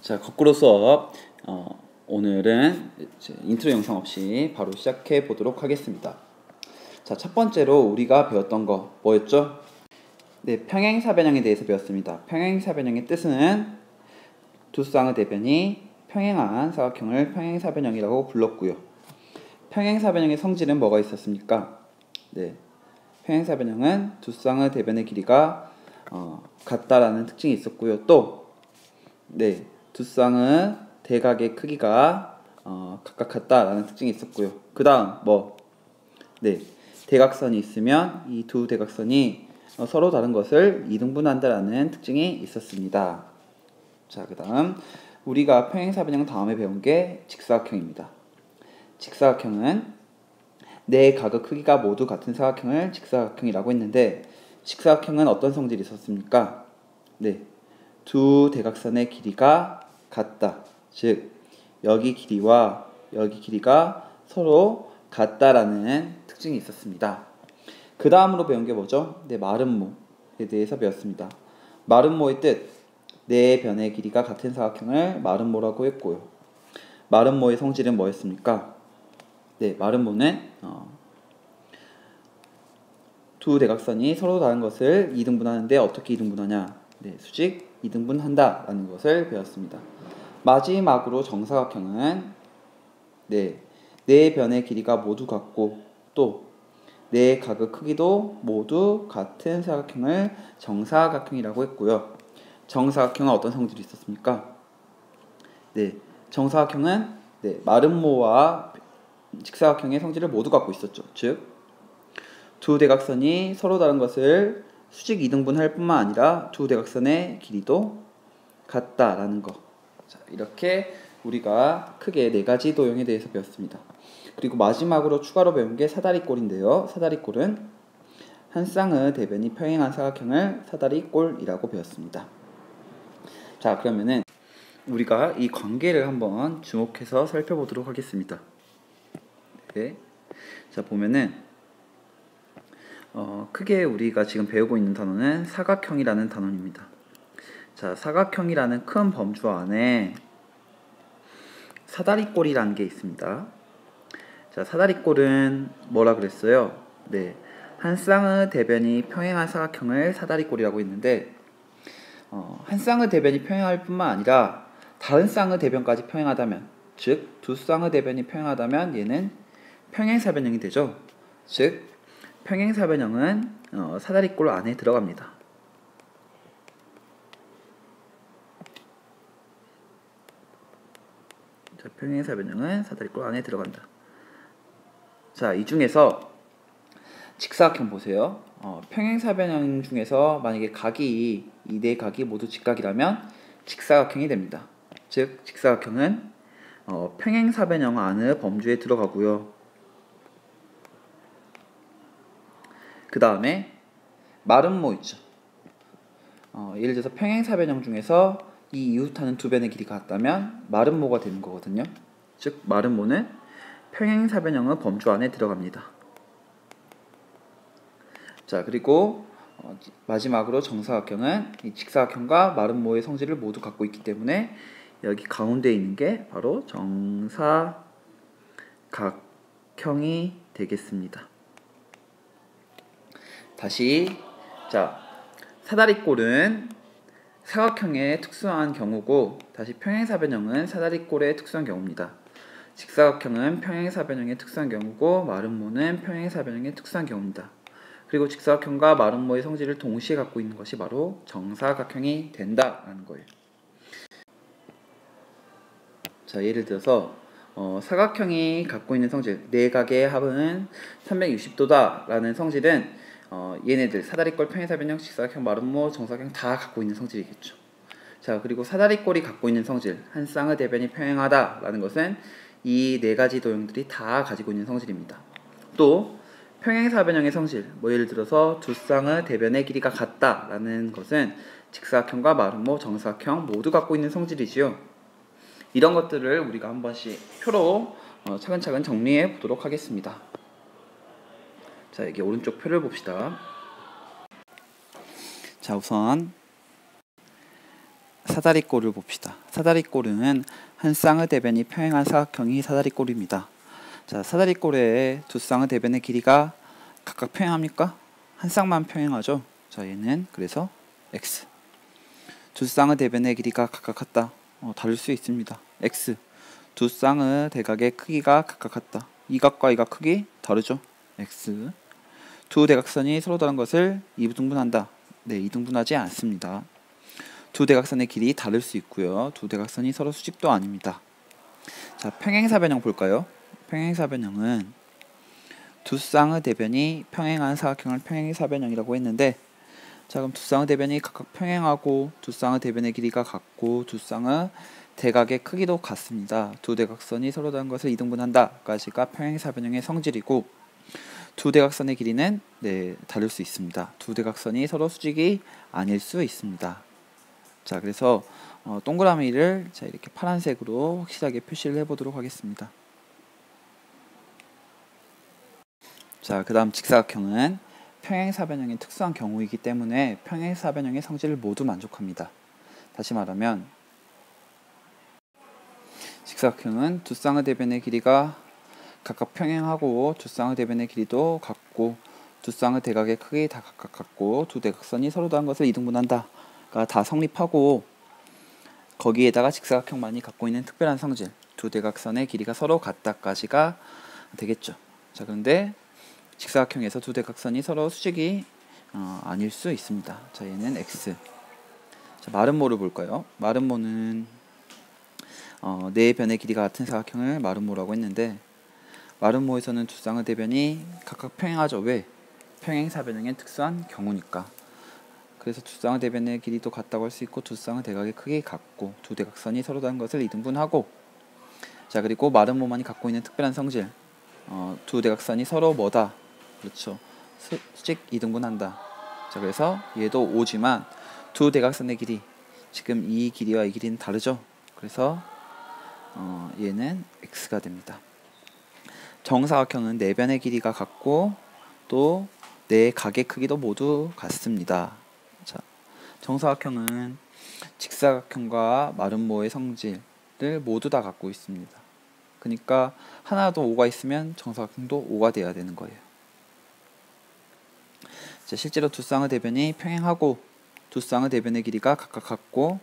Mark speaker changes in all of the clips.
Speaker 1: 자, 거꾸로 수업. 오늘은 이제 인트로 영상 없이 바로 시작해 보도록 하겠습니다. 자, 첫 번째로 우리가 배웠던 거 뭐였죠? 네, 평행사변형에 대해서 배웠습니다. 평행사변형의 뜻은 두 쌍의 대변이 평행한 사각형을 평행사변형이라고 불렀고요. 평행사변형의 성질은 뭐가 있었습니까? 네, 평행사변형은 두 쌍의 대변의 길이가 같다라는 특징이 있었고요. 또 네, 두 쌍의 대각의 크기가 각각 같다라는 특징이 있었고요. 그 다음 네, 대각선이 있으면 이 두 대각선이 서로 다른 것을 이등분한다라는 특징이 있었습니다. 자, 그 다음 우리가 평행사변형 다음에 배운 게 직사각형입니다. 직사각형은 네 각의 크기가 모두 같은 사각형을 직사각형이라고 했는데, 직사각형은 어떤 성질이 있었습니까? 네, 두 대각선의 길이가 같다. 즉 여기 길이와 여기 길이가 서로 같다라는 특징이 있었습니다. 그 다음으로 배운 게 뭐죠? 네, 마름모에 대해서 배웠습니다. 마름모의 뜻, 네 변의 길이가 같은 사각형을 마름모라고 했고요. 마름모의 성질은 뭐였습니까? 네, 마름모는 두 대각선이 서로 다른 것을 이등분하는데 어떻게 이등분하냐? 네, 수직 이등분한다 라는 것을 배웠습니다. 마지막으로 정사각형은 네 변의 길이가 모두 같고 또 네 각의 크기도 모두 같은 사각형을 정사각형이라고 했고요. 정사각형은 어떤 성질이 있었습니까? 네, 정사각형은 마름모와 직사각형의 성질을 모두 갖고 있었죠. 즉, 두 대각선이 서로 다른 것을 수직 이등분할 뿐만 아니라 두 대각선의 길이도 같다라는 거. 자, 이렇게 우리가 크게 네 가지 도형에 대해서 배웠습니다. 그리고 마지막으로 추가로 배운 게 사다리꼴인데요. 사다리꼴은 한 쌍의 대변이 평행한 사각형을 사다리꼴이라고 배웠습니다. 자, 그러면은 우리가 이 관계를 한번 주목해서 살펴보도록 하겠습니다. 네. 자, 보면은 크게 우리가 지금 배우고 있는 단어는 사각형이라는 단어입니다. 자, 사각형이라는 큰 범주 안에 사다리꼴이라는 게 있습니다. 자, 사다리꼴은 뭐라 그랬어요? 네, 한 쌍의 대변이 평행한 사각형을 사다리꼴이라고 했는데, 한 쌍의 대변이 평행할 뿐만 아니라 다른 쌍의 대변까지 평행하다면, 즉 두 쌍의 대변이 평행하다면 얘는 평행사변형이 되죠. 즉 평행사변형은 사다리꼴 안에 들어갑니다. 자, 평행사변형은 사다리꼴 안에 들어간다. 자, 이 중에서 직사각형 보세요. 평행사변형 중에서 만약에 각이 이 네 각이 모두 직각이라면 직사각형이 됩니다. 즉 직사각형은 평행사변형 안의 범주에 들어가고요. 그 다음에 마름모 있죠. 예를 들어서 평행사변형 중에서 이 이웃하는 두 변의 길이가 같다면 마름모가 되는 거거든요. 즉 마름모는 평행사변형의 범주 안에 들어갑니다. 자, 그리고 마지막으로 정사각형은 이 직사각형과 마름모의 성질을 모두 갖고 있기 때문에 여기 가운데 있는 게 바로 정사각형이 되겠습니다. 다시, 자, 사다리꼴은 사각형의 특수한 경우고, 다시 평행사변형은 사다리꼴의 특수한 경우입니다. 직사각형은 평행사변형의 특수한 경우고, 마름모는 평행사변형의 특수한 경우입니다. 그리고 직사각형과 마름모의 성질을 동시에 갖고 있는 것이 바로 정사각형이 된다라는 거예요. 자, 예를 들어서 사각형이 갖고 있는 성질, 네 각의 합은 360도다 라는 성질은 얘네들 사다리꼴, 평행사변형, 직사각형, 마름모, 정사각형 다 갖고 있는 성질이겠죠. 자, 그리고 사다리꼴이 갖고 있는 성질, 한 쌍의 대변이 평행하다 라는 것은 이 네 가지 도형들이 다 가지고 있는 성질입니다. 또 평행사변형의 성질, 예를 들어서 두 쌍의 대변의 길이가 같다 라는 것은 직사각형과 마름모, 정사각형 모두 갖고 있는 성질이지요. 이런 것들을 우리가 한 번씩 표로 차근차근 정리해 보도록 하겠습니다. 자, 여기 오른쪽 표를 봅시다. 자, 우선 사다리꼴을 봅시다. 사다리꼴은 한 쌍의 대변이 평행한 사각형이 사다리꼴입니다. 자, 사다리꼴의 두 쌍의 대변의 길이가 각각 평행합니까? 한 쌍만 평행하죠. 자, 얘는 그래서 x. 두 쌍의 대변의 길이가 각각 같다. 다를 수 있습니다. x. 두 쌍의 대각의 크기가 각각 같다. 이 각과 이 각 크기 다르죠. x. 두 대각선이 서로 다른 것을 이등분한다. 네, 이등분하지 않습니다. 두 대각선의 길이 다를 수 있고요. 두 대각선이 서로 수직도 아닙니다. 자, 평행사변형 볼까요? 평행사변형은 두 쌍의 대변이 평행한 사각형을 평행사변형이라고 했는데, 자, 그럼 두 쌍의 대변이 각각 평행하고 두 쌍의 대변의 길이가 같고 두 쌍의 대각의 크기도 같습니다. 두 대각선이 서로 다른 것을 이등분한다까지가 평행사변형의 성질이고, 두 대각선의 길이는 다를 수 있습니다. 두 대각선이 서로 수직이 아닐 수 있습니다. 자, 그래서 동그라미를 자, 이렇게 파란색으로 확실하게 표시를 해보도록 하겠습니다. 자, 그 다음 직사각형은 평행사변형의 특수한 경우이기 때문에 평행사변형의 성질을 모두 만족합니다. 다시 말하면 직사각형은 두 쌍의 대변의 길이가 각각 평행하고 두 쌍의 대변의 길이도 같고 두 쌍의 대각의 크기 다 각각 같고 두 대각선이 서로 다른 것을 이등분한다가 다 성립하고, 거기에다가 직사각형만이 갖고 있는 특별한 성질 두 대각선의 길이가 서로 같다까지가 되겠죠. 자, 그런데 직사각형에서 두 대각선이 서로 수직이 아닐 수 있습니다. 자, 얘는 x. 자, 마름모를 볼까요? 마름모는 네 변의 길이가 같은 사각형을 마름모라고 했는데, 마름모에서는 두 쌍의 대변이 각각 평행하죠. 왜? 평행사변형의 특수한 경우니까. 그래서 두 쌍의 대변의 길이도 같다고 할 수 있고 두 쌍의 대각의 크기 같고 두 대각선이 서로 다른 것을 이등분하고, 자, 그리고 마름모만이 갖고 있는 특별한 성질 두 대각선이 서로 뭐다? 그렇죠. 수직 이등분한다. 자, 그래서 얘도 5지만 두 대각선의 길이, 지금 이 길이와 이 길이는 다르죠. 그래서 얘는 x가 됩니다. 정사각형은 네 변의 길이가 같고 또 네 각의 크기도 모두 같습니다. 자, 정사각형은 직사각형과 마름모의 성질을 모두 다 갖고 있습니다. 그러니까 하나도 5가 있으면 정사각형도 5가 돼야 되는 거예요. 자, 실제로 두 쌍의 대변이 평행하고 두 쌍의 대변의 길이가 각각 같고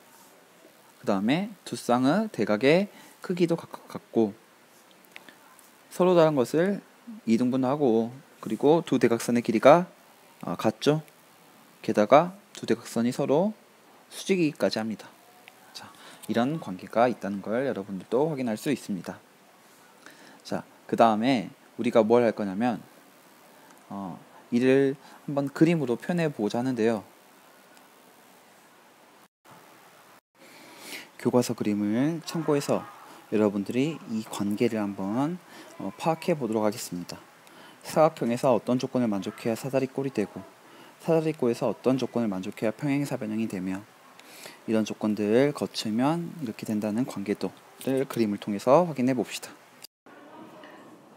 Speaker 1: 그 다음에 두 쌍의 대각의 크기도 각각 같고 서로 다른 것을 이등분하고, 그리고 두 대각선의 길이가 같죠. 게다가 두 대각선이 서로 수직이기까지 합니다. 자, 이런 관계가 있다는 걸 여러분들도 확인할 수 있습니다. 자, 그 다음에 우리가 뭘 할 거냐면 이를 한번 그림으로 표현해 보자 하는데요. 교과서 그림을 참고해서 여러분들이 이 관계를 한번 파악해 보도록 하겠습니다. 사각형에서 어떤 조건을 만족해야 사다리꼴이 되고 사다리꼴에서 어떤 조건을 만족해야 평행사변형이 되며 이런 조건들을 거치면 이렇게 된다는 관계도를 그림을 통해서 확인해 봅시다.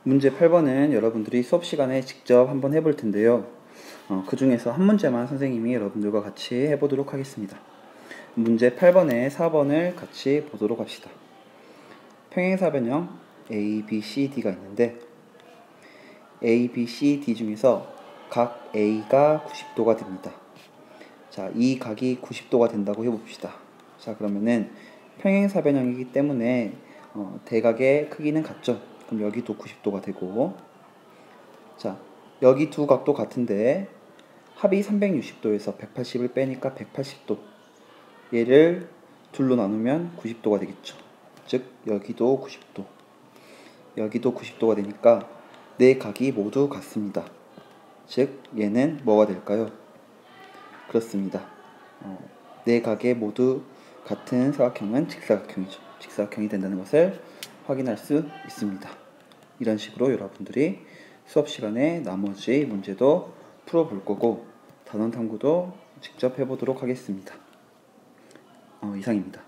Speaker 1: 문제 8번은 여러분들이 수업 시간에 직접 한번 해볼 텐데요. 그 중에서 한 문제만 선생님이 여러분들과 같이 해보도록 하겠습니다. 문제 8번에 4번을 같이 보도록 합시다. 평행사변형 A, B, C, D가 있는데 A, B, C, D 중에서 각 A가 90도가 됩니다. 자, 이 각이 90도가 된다고 해봅시다. 자, 그러면은 평행사변형이기 때문에 대각의 크기는 같죠. 그럼 여기도 90도가 되고, 자, 여기 두 각도 같은데 합이 360도에서 180을 빼니까 180도. 얘를 둘로 나누면 90도가 되겠죠. 즉 여기도 90도, 여기도 90도가 되니까 네 각이 모두 같습니다. 즉 얘는 뭐가 될까요? 그렇습니다. 네 각의 모두 같은 사각형은 직사각형이죠. 직사각형이 된다는 것을 확인할 수 있습니다. 이런 식으로 여러분들이 수업 시간에 나머지 문제도 풀어볼 거고 단원 탐구도 직접 해보도록 하겠습니다. 이상입니다.